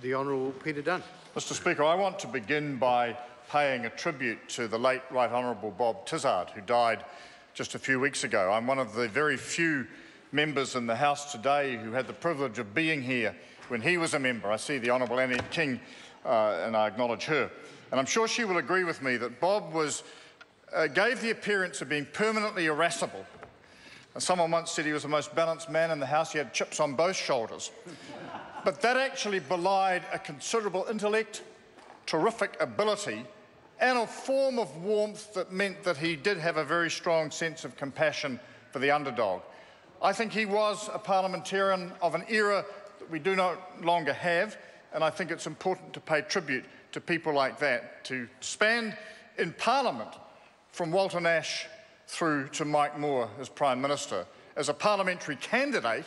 The Honourable Peter Dunn. Mr Speaker, I want to begin by paying a tribute to the late Right Honourable Bob Tizard, who died just a few weeks ago. I'm one of the very few members in the House today who had the privilege of being here when he was a member. I see the Honourable Annette King and I acknowledge her. And I'm sure she will agree with me that Bob gave the appearance of being permanently irascible. Someone once said he was the most balanced man in the House. He had chips on both shoulders. But that actually belied a considerable intellect, terrific ability, and a form of warmth that meant that he did have a very strong sense of compassion for the underdog. I think he was a parliamentarian of an era that we do no longer have, and I think it's important to pay tribute to people like that, to span in Parliament from Walter Nash through to Mike Moore as Prime Minister. As a parliamentary candidate,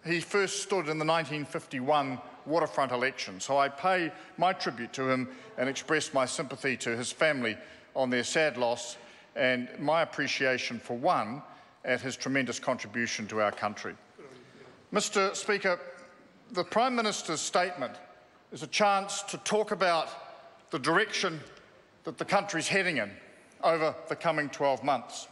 he first stood in the 1951 waterfront election, so I pay my tribute to him and express my sympathy to his family on their sad loss and my appreciation, for one, at his tremendous contribution to our country. Mr Speaker, the Prime Minister's statement is a chance to talk about the direction that the country's heading in over the coming 12 months.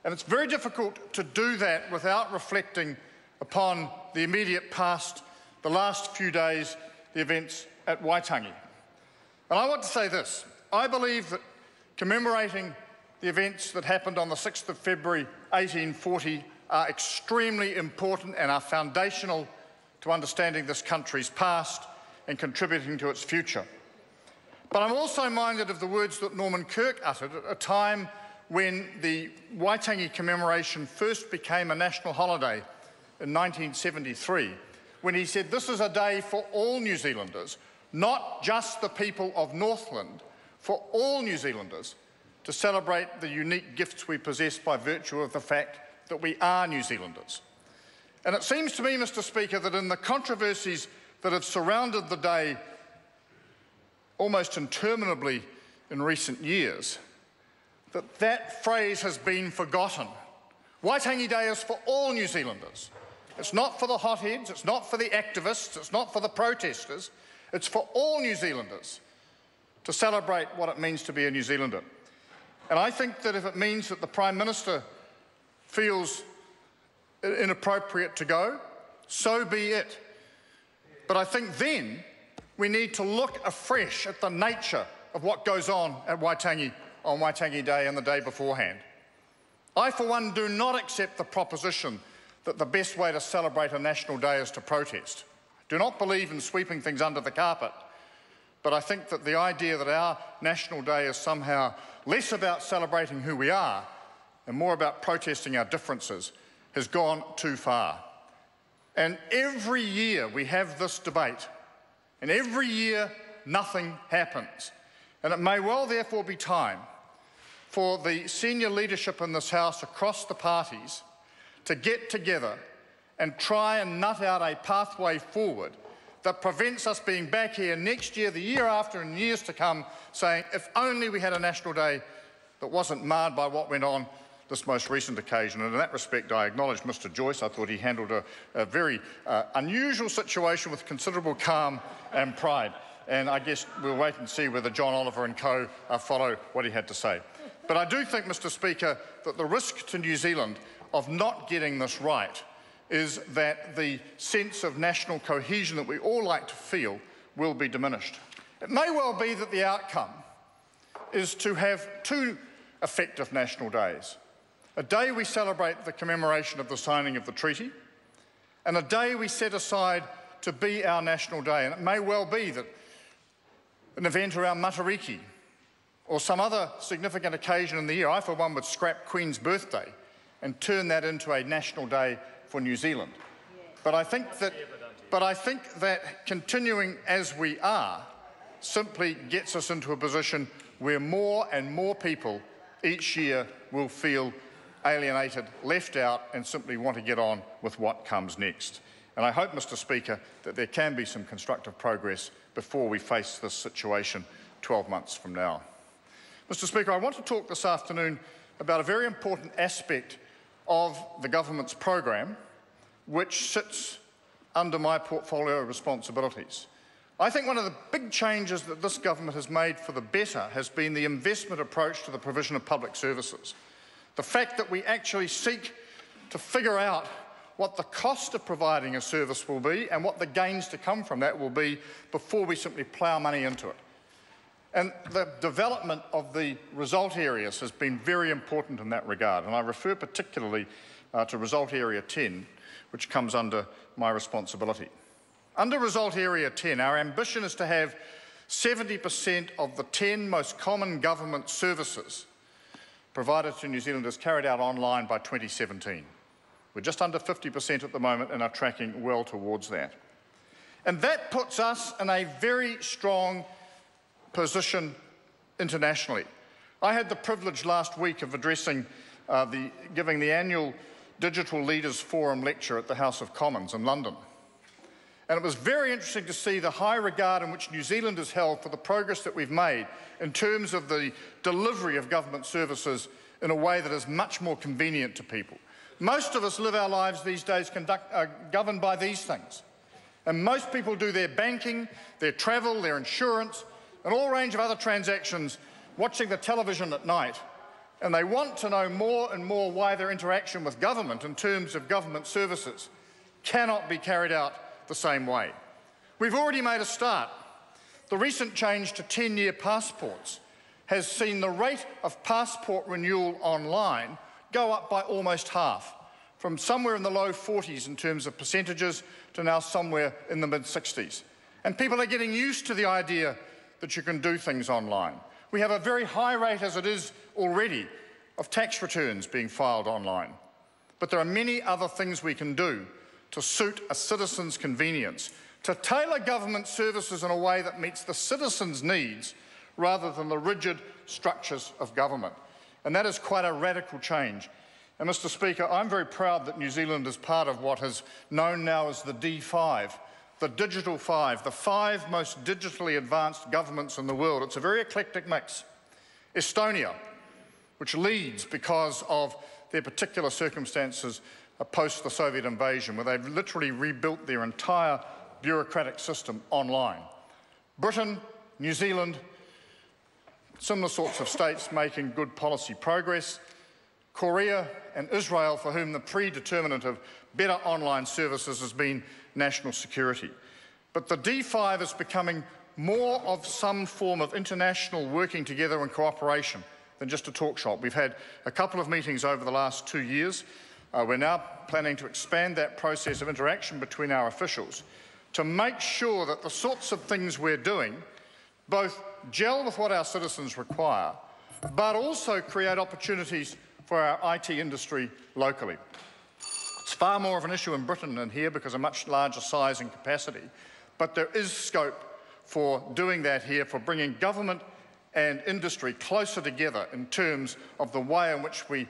And it's very difficult to do that without reflecting upon the immediate past, the last few days, the events at Waitangi. And I want to say this. I believe that commemorating the events that happened on the 6th of February 1840 are extremely important and are foundational to understanding this country's past and contributing to its future. But I'm also minded of the words that Norman Kirk uttered at a time when the Waitangi commemoration first became a national holiday in 1973, when he said, "This is a day for all New Zealanders, not just the people of Northland, for all New Zealanders to celebrate the unique gifts we possess by virtue of the fact that we are New Zealanders." And it seems to me, Mr Speaker, that in the controversies that have surrounded the day almost interminably in recent years, that phrase has been forgotten. Waitangi Day is for all New Zealanders. It's not for the hotheads, it's not for the activists, it's not for the protesters. It's for all New Zealanders to celebrate what it means to be a New Zealander. And I think that if it means that the Prime Minister feels inappropriate to go, so be it. But I think then we need to look afresh at the nature of what goes on at Waitangi on Waitangi Day and the day beforehand. I, for one, do not accept the proposition that the best way to celebrate a national day is to protest. I do not believe in sweeping things under the carpet, but I think that the idea that our national day is somehow less about celebrating who we are and more about protesting our differences has gone too far. And every year we have this debate, and every year nothing happens. And it may well therefore be time for the senior leadership in this House across the parties to get together and try and nut out a pathway forward that prevents us being back here next year, the year after, and years to come, saying, if only we had a national day that wasn't marred by what went on this most recent occasion. And in that respect, I acknowledge Mr Joyce. I thought he handled a very unusual situation with considerable calm and pride. And I guess we'll wait and see whether John Oliver and co follow what he had to say. But I do think, Mr Speaker, that the risk to New Zealand of not getting this right is that the sense of national cohesion that we all like to feel will be diminished. It may well be that the outcome is to have two effective national days. A day we celebrate the commemoration of the signing of the treaty, and a day we set aside to be our national day. And it may well be that an event around Matariki or some other significant occasion in the year, I for one would scrap Queen's birthday and turn that into a national day for New Zealand. But I think that continuing as we are simply gets us into a position where more and more people each year will feel alienated, left out, and simply want to get on with what comes next. And I hope, Mr Speaker, that there can be some constructive progress before we face this situation 12 months from now. Mr Speaker, I want to talk this afternoon about a very important aspect of the government's program, which sits under my portfolio of responsibilities. I think one of the big changes that this government has made for the better has been the investment approach to the provision of public services. The fact that we actually seek to figure out what the cost of providing a service will be and what the gains to come from that will be before we simply plough money into it. And the development of the result areas has been very important in that regard, and I refer particularly to Result Area 10, which comes under my responsibility. Under Result Area 10, our ambition is to have 70% of the 10 most common government services provided to New Zealanders carried out online by 2017. We're just under 50% at the moment and are tracking well towards that. And that puts us in a very strong position internationally. I had the privilege last week of addressing giving the annual Digital Leaders Forum lecture at the House of Commons in London. And it was very interesting to see the high regard in which New Zealand is held for the progress that we've made in terms of the delivery of government services in a way that is much more convenient to people. Most of us live our lives these days governed by these things. And most people do their banking, their travel, their insurance, and all range of other transactions watching the television at night. And they want to know more and more why their interaction with government in terms of government services cannot be carried out the same way. We've already made a start. The recent change to 10-year passports has seen the rate of passport renewal online go up by almost half, from somewhere in the low 40s in terms of percentages to now somewhere in the mid-60s. And people are getting used to the idea that you can do things online. We have a very high rate, as it is already, of tax returns being filed online. But there are many other things we can do to suit a citizen's convenience, to tailor government services in a way that meets the citizen's needs rather than the rigid structures of government. And that is quite a radical change. And Mr. Speaker, I'm very proud that New Zealand is part of what is known now as the D5, the Digital Five, the 5 most digitally advanced governments in the world. It's a very eclectic mix. Estonia, which leads because of their particular circumstances post the Soviet invasion, where they've literally rebuilt their entire bureaucratic system online. Britain, New Zealand, similar sorts of states making good policy progress. Korea and Israel, for whom the predeterminant of better online services has been national security. But the D5 is becoming more of some form of international working together and cooperation than just a talk shop. We've had a couple of meetings over the last 2 years. We're now planning to expand that process of interaction between our officials to make sure that the sorts of things we're doing both gel with what our citizens require, but also create opportunities for our IT industry locally. It's far more of an issue in Britain than here because of much larger size and capacity, but there is scope for doing that here, for bringing government and industry closer together in terms of the way in which we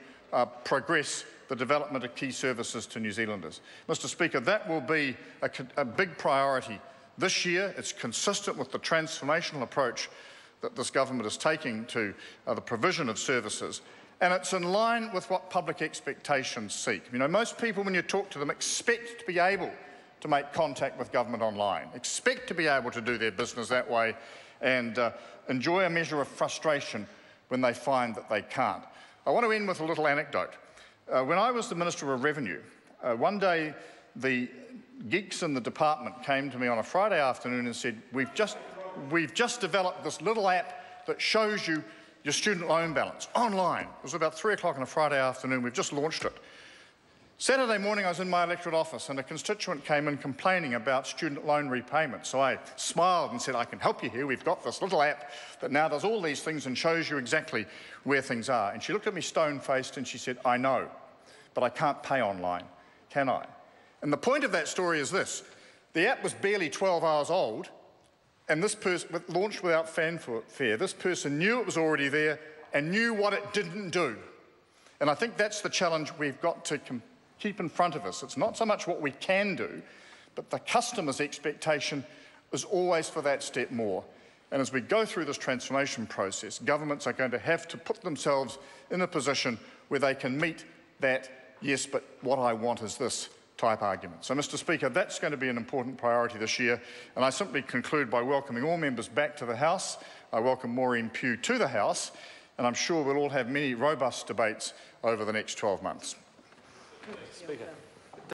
progress the development of key services to New Zealanders. Mr. Speaker, that will be a big priority this year. It's consistent with the transformational approach that this government is taking to the provision of services, and it's in line with what public expectations seek. You know, most people, when you talk to them, expect to be able to make contact with government online, expect to be able to do their business that way, and enjoy a measure of frustration when they find that they can't. I want to end with a little anecdote. When I was the Minister of Revenue, one day the geeks in the department came to me on a Friday afternoon and said, we've just developed this little app that shows you your student loan balance online. It was about 3 o'clock on a Friday afternoon. We've just launched it. Saturday morning, I was in my electorate office and a constituent came in complaining about student loan repayment. So I smiled and said, I can help you here. We've got this little app that now does all these things and shows you exactly where things are. And she looked at me stone-faced and she said, I know, but I can't pay online, can I? And the point of that story is this. The app was barely 12 hours old, and this person, launched without fanfare, this person knew it was already there and knew what it didn't do. And I think that's the challenge we've got to keep in front of us. It's not so much what we can do, but the customer's expectation is always for that step more. And as we go through this transformation process, governments are going to have to put themselves in a position where they can meet that, yes, but what I want is this type argument. So, Mr Speaker, that's going to be an important priority this year, and I simply conclude by welcoming all members back to the House. I welcome Maureen Pugh to the House, and I'm sure we'll all have many robust debates over the next 12 months. Speaker.